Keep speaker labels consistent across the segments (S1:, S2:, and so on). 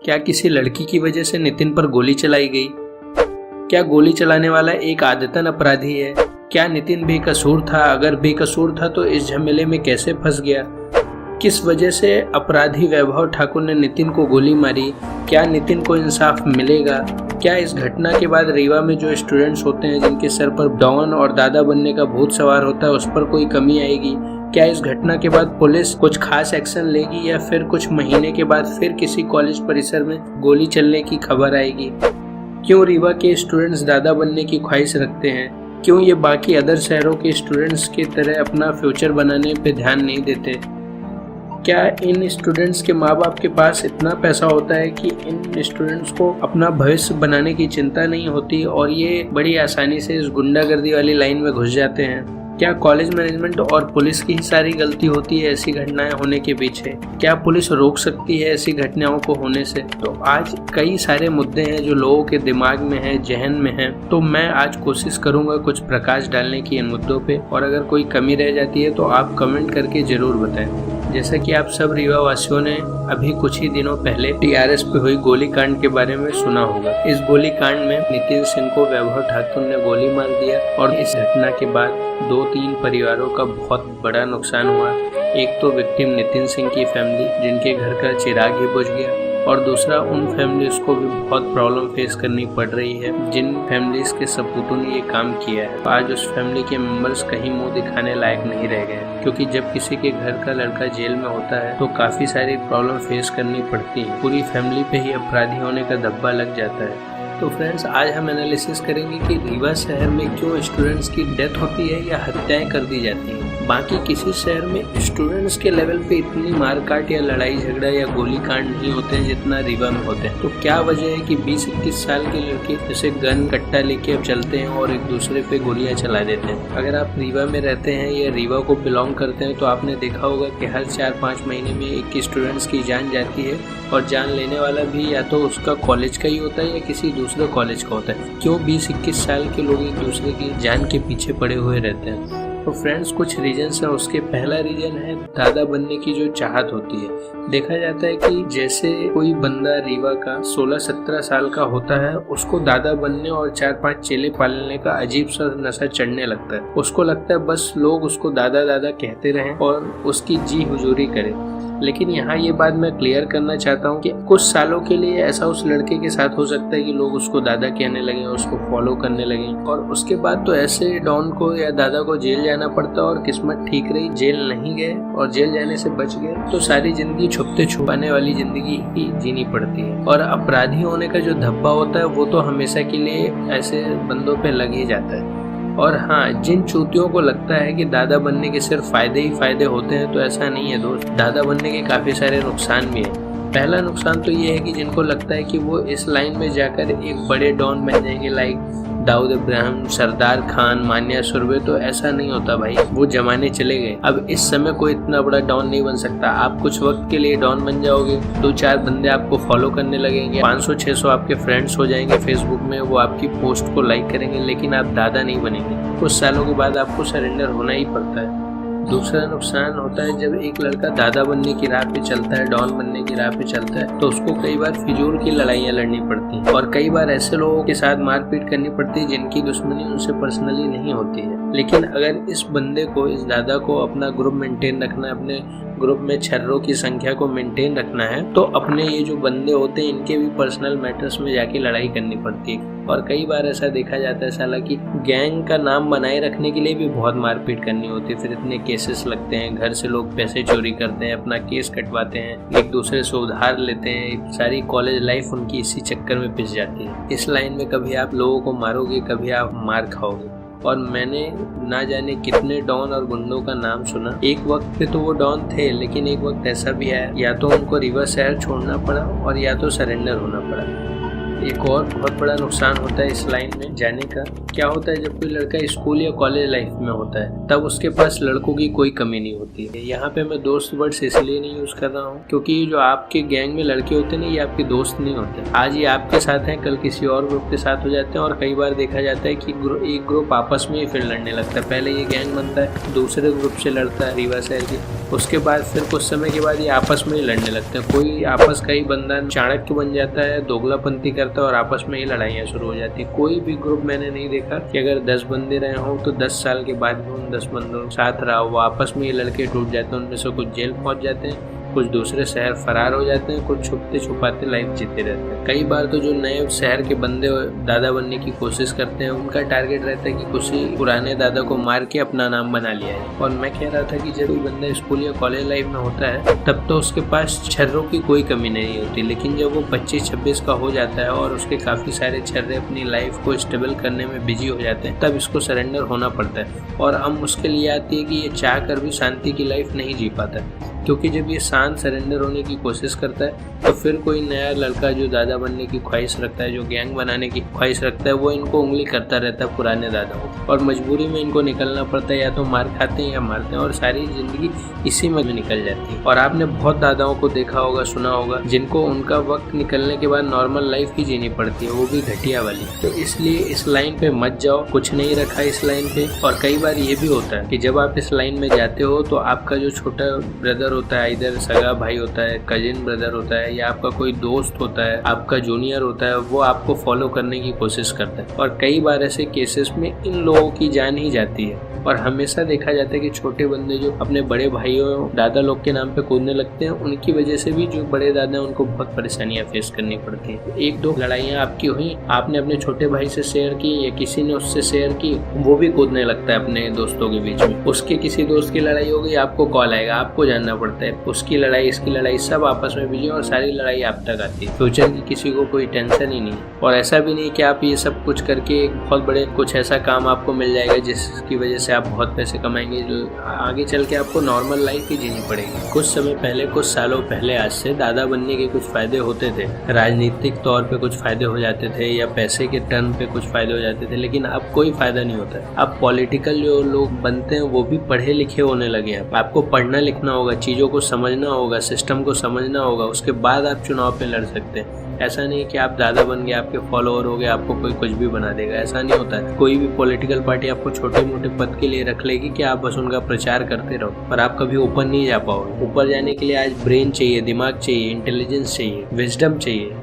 S1: क्या किसी लड़की की वजह से नितिन पर गोली चलाई गई? क्या गोली चलाने वाला एक आदतन अपराधी है? क्या नितिन बेकसूर था? अगर बेकसूर था तो इस झमेले में कैसे फंस गया? किस वजह से अपराधी वैभव ठाकुर ने नितिन को गोली मारी? क्या नितिन को इंसाफ मिलेगा? क्या इस घटना के बाद रीवा में जो स्टूडेंट्स होते हैं जिनके सर पर डॉन और दादा बनने का भूत सवार होता है, उस पर कोई कमी आएगी? क्या इस घटना के बाद पुलिस कुछ खास एक्शन लेगी या फिर कुछ महीने के बाद फिर किसी कॉलेज परिसर में गोली चलने की खबर आएगी? क्यों रीवा के स्टूडेंट्स दादा बनने की ख्वाहिश रखते हैं? क्यों ये बाकी अदर शहरों के स्टूडेंट्स की तरह अपना फ्यूचर बनाने पे ध्यान नहीं देते? क्या इन स्टूडेंट्स के माँ बाप के पास इतना पैसा होता है कि इन स्टूडेंट्स को अपना भविष्य बनाने की चिंता नहीं होती और ये बड़ी आसानी से इस गुंडागर्दी वाली लाइन में घुस जाते हैं? क्या कॉलेज मैनेजमेंट और पुलिस की ही सारी गलती होती है ऐसी घटनाएं होने के पीछे? क्या पुलिस रोक सकती है ऐसी घटनाओं को होने से? तो आज कई सारे मुद्दे हैं जो लोगों के दिमाग में हैं, जहन में हैं। तो मैं आज कोशिश करूंगा कुछ प्रकाश डालने की इन मुद्दों पे, और अगर कोई कमी रह जाती है तो आप कमेंट करके जरूर बताएं। जैसा कि आप सब रीवा वासियों ने अभी कुछ ही दिनों पहले टीआरएस पे हुई गोलीकांड के बारे में सुना होगा। इस गोलीकांड में नितिन सिंह को वैभव ठाकुर ने गोली मार दिया और इस घटना के बाद 2-3 परिवारों का बहुत बड़ा नुकसान हुआ। एक तो विक्टिम नितिन सिंह की फैमिली जिनके घर का चिराग ही बुझ गया, और दूसरा उन फैमिलीज को भी बहुत प्रॉब्लम फेस करनी पड़ रही है जिन फैमिलीज के सपूतों ने ये काम किया है। आज उस फैमिली के मेंबर्स कहीं मुंह दिखाने लायक नहीं रह गए, क्योंकि जब किसी के घर का लड़का जेल में होता है तो काफी सारी प्रॉब्लम फेस करनी पड़ती है। पूरी फैमिली पे ही अपराधी होने का धब्बा लग जाता है। तो फ्रेंड्स, आज हम एनालिसिस करेंगे कि रीवा शहर में क्यों स्टूडेंट्स की डेथ होती है या हत्याएं कर दी जाती हैं। बाकी किसी शहर में स्टूडेंट्स के लेवल पे इतनी मारकाट या लड़ाई झगड़ा या गोली कांड नहीं होते हैं जितना रीवा में होते हैं। तो क्या वजह है कि 20-21 साल के लड़के जैसे गन कट्टा लेके अब चलते हैं और एक दूसरे पे गोलियां चला देते हैं? अगर आप रीवा में रहते हैं या रीवा को बिलोंग करते हैं तो आपने देखा होगा कि हर 4-5 महीने में एक स्टूडेंट्स की जान जाती है, और जान लेने वाला भी या तो उसका कॉलेज का ही होता है या किसी दूसरे कॉलेज का होता है। क्यों 20-21 साल के लोग एक दूसरे की जान के पीछे पड़े हुए रहते हैं? तो फ्रेंड्स, कुछ रीजन्स है। उसके पहला रीजन है दादा बनने की जो चाहत होती है। देखा जाता है कि जैसे कोई बंदा रीवा का 16-17 साल का होता है, उसको दादा बनने और 4-5 चेले पालने का अजीब सा नशा चढ़ने लगता है। उसको लगता है बस लोग उसको दादा दादा कहते रहें और उसकी जी हुजूरी करें। लेकिन यहाँ ये बात मैं क्लियर करना चाहता हूँ कि कुछ सालों के लिए ऐसा उस लड़के के साथ हो सकता है कि लोग उसको दादा कहने लगे, उसको फॉलो करने लगे, और उसके बाद तो ऐसे डॉन को या दादा को जेल जाना पड़ता, और किस्मत ठीक रही जेल नहीं गए और जेल जाने से बच गए तो सारी जिंदगी छुपते छुपाने वाली जिंदगी ही जीनी पड़ती है। और अपराधी होने का जो धब्बा होता है वो तो हमेशा के लिए ऐसे बंदों पे लग ही जाता है। और हाँ, जिन चूतियों को लगता है कि दादा बनने के सिर्फ फायदे ही फायदे होते हैं, तो ऐसा नहीं है दोस्त। दादा बनने के काफी सारे नुकसान भी हैं। पहला नुकसान तो ये है कि जिनको लगता है कि वो इस लाइन में जाकर एक बड़े डॉन बन जाएंगे, लाइक दाऊद इब्राहिम, सरदार खान, मान्या सुरवे, तो ऐसा नहीं होता भाई। वो जमाने चले गए। अब इस समय कोई इतना बड़ा डॉन नहीं बन सकता। आप कुछ वक्त के लिए डॉन बन जाओगे, 2-4 बंदे आपको फॉलो करने लगेंगे, 500-600 आपके फ्रेंड्स हो जाएंगे फेसबुक में, वो आपकी पोस्ट को लाइक करेंगे, लेकिन आप दादा नहीं बनेंगे। कुछ सालों के बाद आपको सरेंडर होना ही पड़ता है। दूसरा नुकसान होता है जब एक लड़का दादा बनने की राह पे चलता है, डॉन बनने की राह पे चलता है, तो उसको कई बार फिजूल की लड़ाइयाँ लड़नी पड़ती हैं, और कई बार ऐसे लोगों के साथ मारपीट करनी पड़ती है जिनकी दुश्मनी उनसे पर्सनली नहीं होती है। लेकिन अगर इस बंदे को, इस दादा को अपना ग्रुप मेंटेन रखना है, अपने ग्रुप में छर्रों की संख्या को मेंटेन रखना है, तो अपने ये जो बंदे होते हैं इनके भी पर्सनल मैटर्स में जाके लड़ाई करनी पड़ती है। और कई बार ऐसा देखा जाता है साला कि गैंग का नाम बनाए रखने के लिए भी बहुत मारपीट करनी होती है। फिर इतने केसेस लगते हैं, घर से लोग पैसे चोरी करते हैं, अपना केस कटवाते हैं, एक दूसरे से उधार लेते हैं। सारी कॉलेज लाइफ उनकी इसी चक्कर में पिस जाती है। इस लाइन में कभी आप लोगों को मारोगे, कभी आप मार खाओगे। और मैंने ना जाने कितने डॉन और गुंडों का नाम सुना। एक वक्त पे तो वो डॉन थे, लेकिन एक वक्त ऐसा भी आया या तो उनको रीवा शहर छोड़ना पड़ा और या तो सरेंडर होना पड़ा। एक और बहुत बड़ा नुकसान होता है इस लाइन में जाने का। क्या होता है, जब कोई लड़का स्कूल या कॉलेज लाइफ में होता है तब उसके पास लड़कों की कोई कमी नहीं होती है। यहाँ पे मैं दोस्त वर्ड्स इसलिए नहीं यूज कर रहा हूँ क्योंकि जो आपके गैंग में लड़के होते हैं ना, ये आपके दोस्त नहीं होते। आज ये आपके साथ हैं, कल किसी और ग्रुप के साथ हो जाते हैं, और कई बार देखा जाता है कि एक ग्रुप आपस में ही फिर लड़ने लगता है। पहले ये गैंग बनता है, दूसरे ग्रुप से लड़ता है रीवा शहर की, उसके बाद फिर कुछ समय के बाद ये आपस में ही लड़ने लगते हैं। कोई आपस का ही बंदा चाणक्य बन जाता है, दोगलापंती करता है और आपस में ही लड़ाइयाँ शुरू हो जाती है। कोई भी ग्रुप मैंने नहीं देखा कि अगर 10 बंदे रहे हों तो 10 साल के बाद भी उन 10 बंदों के साथ रहा, वो आपस में ही लड़के टूट जाते हैं। उनमें से कुछ जेल पहुंच जाते हैं, कुछ दूसरे शहर फरार हो जाते हैं, कुछ छुपते छुपाते लाइफ जीते रहते हैं। कई बार तो जो नए शहर के बंदे दादा बनने की कोशिश करते हैं, उनका टारगेट रहता है कि किसी पुराने दादा को मार के अपना नाम बना लिया है। और मैं कह रहा था कि जब कोई बंदा स्कूल या कॉलेज लाइफ में होता है तब तो उसके पास छर्रों की कोई कमी नहीं होती, लेकिन जब वो 25-26 का हो जाता है और उसके काफी सारे छर्रे अपनी लाइफ को स्टेबल करने में बिजी हो जाते हैं, तब इसको सरेंडर होना पड़ता है। और अब मुश्किल ये आती है कि ये चाह कर भी शांति की लाइफ नहीं जी पाता, क्योंकि जब ये शांत सरेंडर होने की कोशिश करता है तो फिर कोई नया लड़का जो दादा बनने की ख्वाहिश रखता है, जो गैंग बनाने की ख्वाहिश रखता है, वो इनको उंगली करता रहता है पुराने दादाओं को, और मजबूरी में इनको निकलना पड़ता है। या तो मार खाते हैं या मारते हैं, और सारी जिंदगी इसी में निकल जाती है। और आपने बहुत दादाओं को देखा होगा, सुना होगा, जिनको उनका वक्त निकलने के बाद नॉर्मल लाइफ ही जीनी पड़ती है, वो भी घटिया वाली। तो इसलिए इस लाइन पे मत जाओ, कुछ नहीं रखा इस लाइन पे। और कई बार ये भी होता है कि जब आप इस लाइन में जाते हो तो आपका जो छोटा ब्रदर होता है, इधर सगा भाई होता है, कजिन ब्रदर होता है, या आपका कोई दोस्त होता है, आपका जूनियर होता है, वो आपको फॉलो करने की कोशिश करता है। और कई बार ऐसे केसेस में इन लोगों की जान ही जाती है। और हमेशा देखा जाता है कि छोटे बंदे जो अपने बड़े भाइयों दादा लोग के नाम पे कूदने लगते हैं, उनकी वजह से भी जो बड़े दादा हैं उनको बहुत परेशानियां फेस करनी पड़ती हैं। 1-2 लड़ाइयां आपकी हुई, आपने अपने छोटे भाई से शेयर की या किसी ने उससे शेयर की, वो भी कूदने लगता है अपने दोस्तों के बीच में। उसके किसी दोस्त की लड़ाई हो गई, आपको कॉल आएगा, आपको जानना पड़ता है, उसकी लड़ाई इसकी लड़ाई, सब आपस में बिजी, और सारी लड़ाई आप तक आती है। फ्यूचर की किसी को कोई टेंशन ही नहीं। और ऐसा भी नहीं कि आप ये सब कुछ करके एक बहुत बड़े कुछ ऐसा काम आपको मिल जाएगा जिसकी वजह से आप बहुत पैसे कमाएंगे, जो आगे चल के आपको नॉर्मल लाइफ ही जीनी पड़ेगी। कुछ समय पहले, कुछ सालों पहले आज से, दादा बनने के कुछ फायदे होते थे, राजनीतिक तौर पे कुछ फायदे हो जाते थे, या पैसे के टर्न पे कुछ फायदे हो जाते थे, लेकिन अब कोई फायदा नहीं होता है। अब पॉलिटिकल जो लोग बनते हैं वो भी पढ़े लिखे होने लगे हैं। आपको पढ़ना लिखना होगा, चीज़ों को समझना होगा, सिस्टम को समझना होगा, उसके बाद आप चुनाव पे लड़ सकते हैं। ऐसा नहीं कि आप दादा बन गए, आपके फॉलोअर हो गए, आपको कोई कुछ भी बना देगा, ऐसा नहीं होता है। कोई भी पॉलिटिकल पार्टी आपको छोटे मोटे पद के लिए रख लेगी कि आप बस उनका प्रचार करते रहो, पर आप कभी ऊपर नहीं जा पाओगे। ऊपर जाने के लिए आज ब्रेन चाहिए, दिमाग चाहिए, इंटेलिजेंस चाहिए, विजडम चाहिए।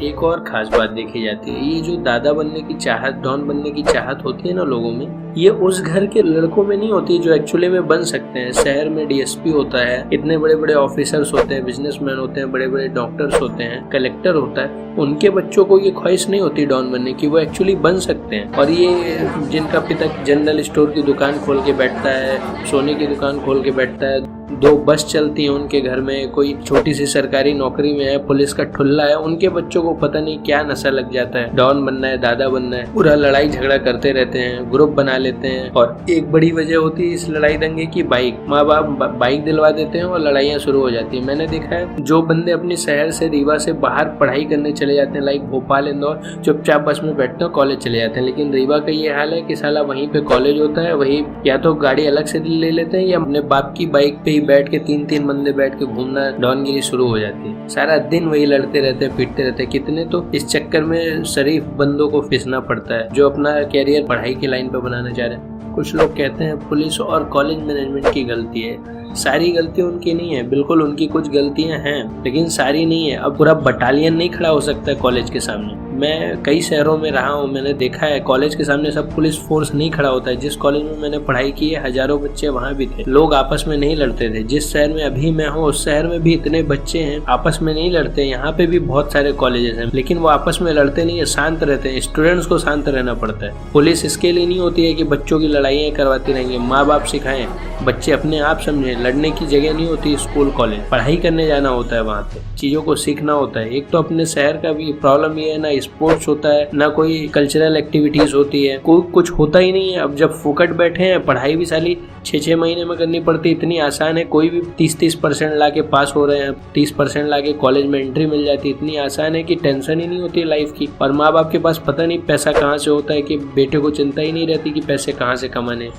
S1: एक और खास बात देखी जाती है, ये जो दादा बनने की चाहत, डॉन बनने की चाहत होती है ना लोगों में, ये उस घर के लड़कों में नहीं होती जो एक्चुअली में बन सकते हैं। शहर में डीएसपी होता है, इतने बड़े बड़े ऑफिसर्स होते हैं, बिजनेसमैन होते हैं, बड़े बड़े डॉक्टर्स होते हैं, कलेक्टर होता है, उनके बच्चों को ये ख्वाहिश नहीं होती डॉन बनने की, वो एक्चुअली बन सकते हैं। और ये जिनका पिता जनरल स्टोर की दुकान खोल के बैठता है, सोने की दुकान खोल के बैठता है, 2 बस चलती है उनके घर में, कोई छोटी सी सरकारी नौकरी में है, पुलिस का ठुल्ला है, उनके बच्चों को पता नहीं क्या नशा लग जाता है, डॉन बनना है, दादा बनना है, पूरा लड़ाई झगड़ा करते रहते हैं, ग्रुप बना लेते हैं। और एक बड़ी वजह होती है इस लड़ाई दंगे की बाइक। माँ बाप बाइक दिलवा देते हैं और लड़ाइयाँ शुरू हो जाती है। मैंने देखा है जो बंदे अपने शहर से, रीवा से बाहर पढ़ाई करने चले जाते हैं, लाइक भोपाल, इंदौर, चुपचाप बस में बैठते हैं, कॉलेज चले जाते हैं। लेकिन रीवा का ये हाल है कि साला वहीं पे कॉलेज होता है, वही या तो गाड़ी अलग से ले लेते हैं या अपने बाप की बाइक पे ही बैठ के 3-3 बंदे बैठ के घूमना, डॉनगिरी शुरू हो जाती है। सारा दिन वही लड़ते रहते हैं, पीटते रहते हैं। कितने तो इस चक्कर में शरीफ बंदों को फिसना पड़ता है जो अपना कैरियर पढ़ाई की लाइन पे बनाना चाह रहे हैं। कुछ लोग कहते हैं पुलिस और कॉलेज मैनेजमेंट की गलती है। सारी गलती उनकी नहीं है, बिल्कुल उनकी कुछ गलतियां हैं, लेकिन सारी नहीं है। अब पूरा बटालियन नहीं खड़ा हो सकता है कॉलेज के सामने। मैं कई शहरों में रहा हूँ, मैंने देखा है कॉलेज के सामने सब पुलिस फोर्स नहीं खड़ा होता है। जिस कॉलेज में मैंने पढ़ाई की है, हजारों बच्चे वहाँ भी थे, लोग आपस में नहीं लड़ते थे। जिस शहर में अभी मैं हूँ उस शहर में भी इतने बच्चे हैं, आपस में नहीं लड़ते। यहाँ पे भी बहुत सारे कॉलेजेस हैं, लेकिन वो आपस में लड़ते नहीं है, शांत रहते हैं। स्टूडेंट्स को शांत रहना पड़ता है। पुलिस इसके लिए नहीं होती है कि बच्चों की लड़ाइयाँ करवाती रहेंगे। माँ बाप सिखाएं, बच्चे अपने आप समझें, लड़ने की जगह नहीं होती स्कूल कॉलेज, पढ़ाई करने जाना होता है, वहाँ पे चीजों को सीखना होता है। एक तो अपने शहर का भी प्रॉब्लम ये है, ना स्पोर्ट्स होता है, ना कोई कल्चरल एक्टिविटीज होती है, कोई कुछ होता ही नहीं है। अब जब फुकट बैठे हैं, पढ़ाई भी साली 6-6 महीने में करनी पड़ती, इतनी आसान है, कोई भी 30% ला के पास हो रहे हैं, 30% ला के कॉलेज में एंट्री मिल जाती है, इतनी आसान है कि टेंशन ही नहीं होती लाइफ की। और माँ बाप के पास पता नहीं पैसा कहाँ से होता है कि बेटे को चिंता ही नहीं रहती कि पैसे कहाँ से कमाने।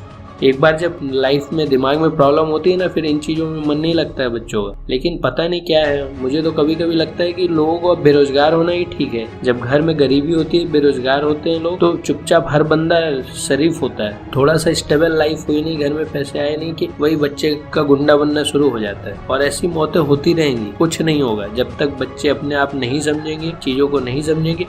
S1: एक बार जब लाइफ में दिमाग में प्रॉब्लम होती है ना, फिर इन चीज़ों में मन नहीं लगता है बच्चों का। लेकिन पता नहीं क्या है, मुझे तो कभी कभी लगता है कि लोगों को बेरोजगार होना ही ठीक है। जब घर में गरीबी होती है, बेरोजगार होते हैं लोग, तो चुपचाप हर बंदा शरीफ होता है। थोड़ा सा स्टेबल लाइफ हुई नहीं, घर में पैसे आए नहीं, कि वही बच्चे का गुंडा बनना शुरू हो जाता है। और ऐसी मौतें होती रहेंगी, कुछ नहीं होगा जब तक बच्चे अपने आप नहीं समझेंगे, चीज़ों को नहीं समझेंगे।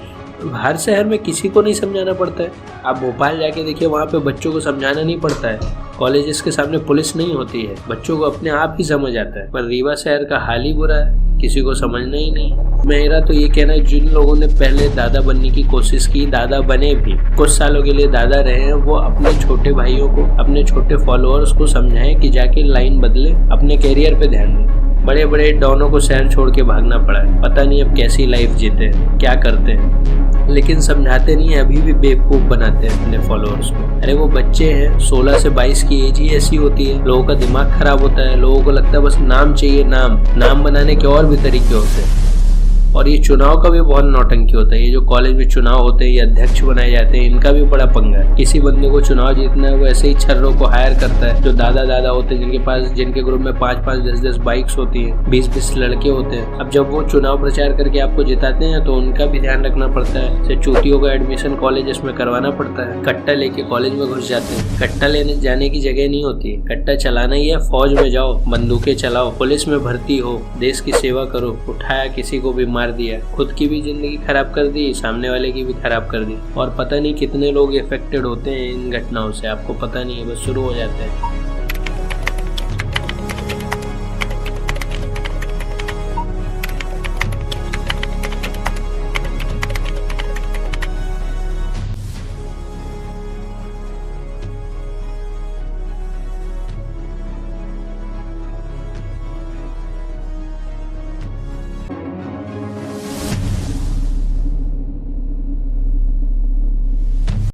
S1: हर शहर में किसी को नहीं समझाना पड़ता है। आप भोपाल जाके देखिए, वहाँ पे बच्चों को समझाना नहीं पड़ता है, कॉलेजेस के सामने पुलिस नहीं होती है, बच्चों को अपने आप ही समझ आता है। पर रीवा शहर का हाल ही बुरा है, किसी को समझना ही नहीं। मेरा तो ये कहना है, जिन लोगों ने पहले दादा बनने की कोशिश की, दादा बने भी, कुछ सालों के लिए दादा रहे हैं, वो अपने छोटे भाइयों को, अपने छोटे फॉलोअर्स को समझाएं कि जाके लाइन बदले, अपने कैरियर पे ध्यान दें। बड़े बड़े डॉनों को शहर छोड़ के भागना पड़ा है, पता नहीं अब कैसी लाइफ जीते हैं, क्या करते हैं, लेकिन समझाते नहीं है, अभी भी बेवकूफ बनाते हैं अपने फॉलोअर्स को। अरे वो बच्चे हैं, 16 से 22 की एज ही ऐसी होती है, लोगों का दिमाग खराब होता है, लोगों को लगता है बस नाम चाहिए, नाम बनाने के और भी तरीके होते हैं। और ये चुनाव का भी बहुत नौटंकी होता है। ये जो कॉलेज में चुनाव होते हैं, ये अध्यक्ष बनाए जाते हैं, इनका भी बड़ा पंगा है। किसी बंदे को चुनाव जीतना है, वो ऐसे ही छर्रों को हायर करता है, जो दादा होते हैं, जिनके पास, जिनके ग्रुप में 5-5, 10-10 बाइक्स होती हैं, 20-20 लड़के होते हैं। अब जब वो चुनाव प्रचार करके आपको जिताते हैं, तो उनका भी ध्यान रखना पड़ता है। जैसे चूतियों का एडमिशन कॉलेज में करवाना पड़ता है, कट्टा लेके कॉलेज में घुस जाते हैं। कट्टा लेने जाने की जगह नहीं होती है, कट्टा चलाना ही है। फौज में जाओ, बंदूकें चलाओ, पुलिस में भर्ती हो, देश की सेवा करो। उठाया किसी को भी मार दिया, खुद की भी जिंदगी खराब कर दी, सामने वाले की भी खराब कर दी। और पता नहीं कितने लोग इफेक्टेड होते हैं इन घटनाओं से, आपको पता नहीं है, बस शुरू हो जाते हैं।